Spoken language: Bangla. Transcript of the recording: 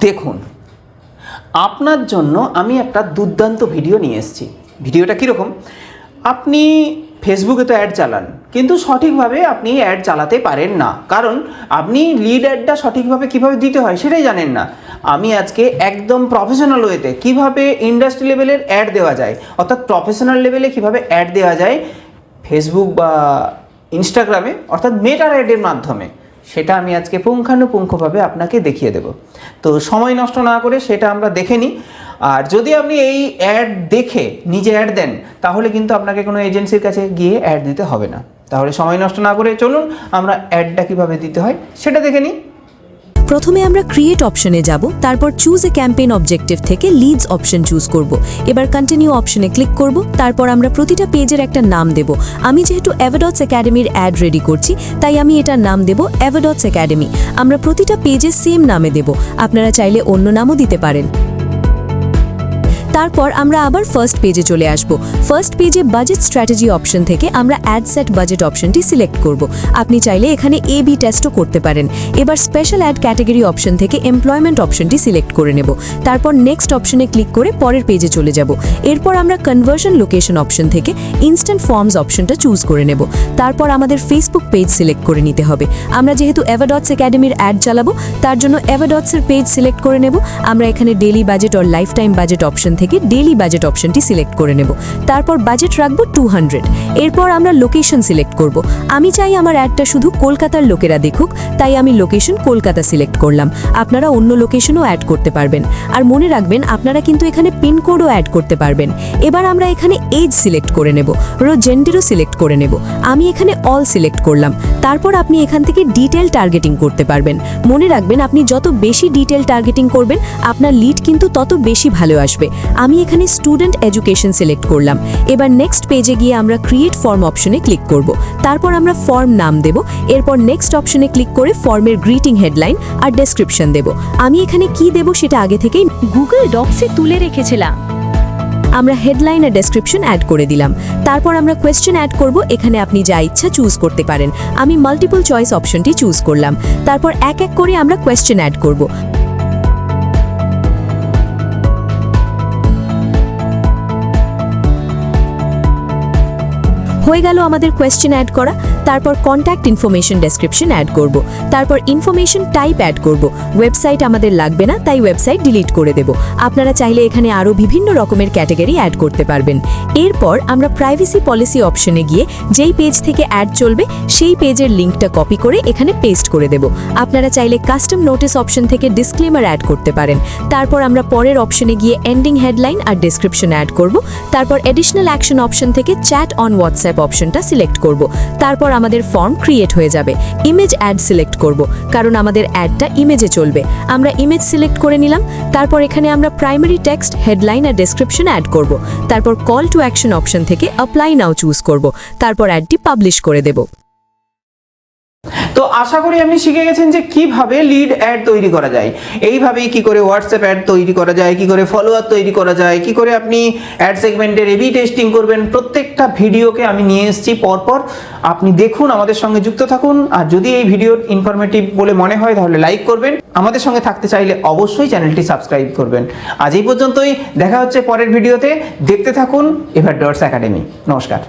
দেখুন, আপনার জন্য আমি একটা দুর্দান্ত ভিডিও নিয়ে এসেছি। ভিডিওটা কীরকম? আপনি ফেসবুকে তো অ্যাড চালান, কিন্তু সঠিকভাবে আপনি অ্যাড চালাতে পারেন না, কারণ আপনি লিড অ্যাডটা সঠিকভাবে কীভাবে দিতে হয় সেটাই জানেন না। আমি আজকে একদম প্রফেশনাল ওয়েতে কীভাবে ইন্ডাস্ট্রি লেভেলের অ্যাড দেওয়া যায়, অর্থাৎ প্রফেশনাল লেভেলে কীভাবে অ্যাড দেওয়া যায় ফেসবুক বা ইনস্টাগ্রামে, অর্থাৎ মেটার অ্যাডের মাধ্যমে, সেটা আমি আজকে পুঙ্খানুপুঙ্খভাবে আপনাকে দেখিয়ে দেব। তো সময় নষ্ট না করে সেটা আমরা দেখে নিই। আর যদি আপনি এই অ্যাড দেখে নিজে অ্যাড দেন, তাহলে কিন্তু আপনাকে কোনো এজেন্সির কাছে গিয়ে অ্যাড দিতে হবে না। তাহলে সময় নষ্ট না করে চলুন আমরা অ্যাডটা কীভাবে দিতে হয় সেটা দেখে নিই। প্রথমে আমরা ক্রিয়েট অপশনে যাব, তারপর চুজ এ ক্যাম্পেইন অবজেক্টিভ থেকে লিডস অপশন চুজ করব। এবার কন্টিনিউ অপশনে ক্লিক করব, তারপর আমরা প্রতিটা পেজের একটা নাম দেব। আমি যেহেতু এভাডটস একাডেমির অ্যাড রেডি করছি, তাই আমি এটার নাম দেব এভাডটস একাডেমি। আমরা প্রতিটা পেজে সেম নামে দেব, আপনারা চাইলে অন্য নামও দিতে পারেন। তারপর আমরা আবার ফার্স্ট পেজে চলে আসব। ফার্স্ট পেজে বাজেট স্ট্র্যাটেজি অপশন থেকে আমরা অ্যাড সেট বাজেট অপশনটি সিলেক্ট করব। আপনি চাইলে এখানে A/B টেস্টও করতে পারেন। এবার স্পেশাল অ্যাড ক্যাটাগরি অপশন থেকে এমপ্লয়মেন্ট অপশনটি সিলেক্ট করে নেব। তারপর নেক্সট অপশনে ক্লিক করে পরের পেজে চলে যাব। এরপর আমরা কনভার্সন লোকেশন অপশন থেকে ইনস্ট্যান্ট ফর্মস অপশনটা চুজ করে নেব। তারপর আমাদের ফেসবুক পেজ সিলেক্ট করে নিতে হবে। আমরা যেহেতু এভাডটস একাডেমির অ্যাড চালাবো, তার জন্য এভাডটসের পেজ সিলেক্ট করে নেব। আমরা এখানে daily budget or life time budget option থেকে ডেইলি বাজেট অপশনটি সিলেক্ট করে নেব। তারপর বাজেট রাখবো 200। এরপর আমরা লোকেশন সিলেক্ট করব। আমি চাই আমার অ্যাডটা শুধু কলকাতার লোকেরা দেখুক, তাই আমি লোকেশন কলকাতা সিলেক্ট করলাম। আপনারা অন্য লোকেশনও অ্যাড করতে পারবেন। আর মনে রাখবেন, আপনারা কিন্তু এখানে পিনকোডও অ্যাড করতে পারবেন। এবার আমরা এখানে এজ সিলেক্ট করে নেব, জেন্ডারও সিলেক্ট করে নেব। আমি এখানে অল সিলেক্ট করলাম। তারপর আপনি এখান থেকে ডিটেল টার্গেটিং করতে পারবেন। মনে রাখবেন, আপনি যত বেশি ডিটেল টার্গেটিং করবেন, আপনার লিড কিন্তু তত বেশি ভালো আসবে। আমি এখানে স্টুডেন্ট এডুকেশন সিলেক্ট করলাম। এবার নেক্সট পেজে গিয়ে আমরা ক্রিয়েট ফর্ম অপশনে ক্লিক করব। তারপর আমরা ফর্ম নাম দেব। এরপর নেক্সট অপশনে ক্লিক করে ফর্মের গ্রিটিং হেডলাইন আর ডেসক্রিপশন দেব। আমি এখানে কি দেব সেটা আগে থেকেই গুগল ডক্সে তুলে রেখেছিলাম। আমরা হেডলাইন আর ডেসক্রিপশন অ্যাড করে দিলাম। তারপর আমরা কোয়েশ্চেন অ্যাড করব। এখানে আপনি যা ইচ্ছা চুজ করতে পারেন। আমি মাল্টিপল চয়েস অপশনটি চুজ করলাম। তারপর এক এক করে আমরা কোয়েশ্চেন অ্যাড করব। হয়ে গেল আমাদের কোয়েশ্চেন অ্যাড করা। তারপর কন্ট্যাক্ট ইনফরমেশন ডেসক্রিপশন অ্যাড করব। তারপর ইনফরমেশন টাইপ অ্যাড করব। ওয়েবসাইট আমাদের লাগবে না, তাই ওয়েবসাইট ডিলিট করে দেব। আপনারা চাইলে এখানে আরও বিভিন্ন রকমের ক্যাটাগরি অ্যাড করতে পারবেন। এরপর আমরা প্রাইভেসি পলিসি অপশনে গিয়ে যেই পেজ থেকে অ্যাড চলবে সেই পেজের লিঙ্কটা কপি করে এখানে পেস্ট করে দেব। আপনারা চাইলে কাস্টম নোটিস অপশন থেকে ডিসক্লেমার অ্যাড করতে পারেন। তারপর আমরা পরের অপশনে গিয়ে এন্ডিং হেডলাইন আর ডেসক্রিপশন অ্যাড করব। তারপর এডিশনাল অ্যাকশন অপশন থেকে চ্যাট অন হোয়াটসঅ্যাপ অপশনটা সিলেক্ট করব। তারপর আমাদের ফর্ম ক্রিয়েট হয়ে যাবে। ইমেজ অ্যাড সিলেক্ট করব, কারণ আমাদের অ্যাডটা ইমেজে চলবে। আমরা ইমেজ সিলেক্ট করে নিলাম। তারপর এখানে আমরা প্রাইমারি টেক্সট, হেডলাইন আর ডেসক্রিপশন অ্যাড করব। তারপর কল টু অ্যাকশন অপশন থেকে অ্যাপ্লাই নাও চুজ করব। তারপর অ্যাডটি পাবলিশ করে দেব। তো আশা করি আপনি শিখে গেছেন যে কিভাবে লিড অ্যাড তৈরি করা যায়। এইভাবেই কি করে হোয়াটসঅ্যাপ অ্যাড তৈরি করা যায়, কি করে ফলোয়ার তৈরি করা যায়, কি করে আপনি অ্যাড সেগমেন্টের A/B টেস্টিং করবেন। প্রত্যেকটা ভিডিওকে আমি নিয়ে এসেছি পরপর। আপনি দেখুন, আমাদের সঙ্গে যুক্ত থাকুন। আর যদি এই ভিডিওর ইনফরমেটিভ বলে মনে হয় তাহলে লাইক করবেন। আমাদের সঙ্গে থাকতে চাইলে অবশ্যই চ্যানেলটি সাবস্ক্রাইব করবেন। আজ এই পর্যন্তই, দেখা হচ্ছে পরের ভিডিওতে। দেখতে থাকুন এভাডটস একাডেমি। নমস্কার।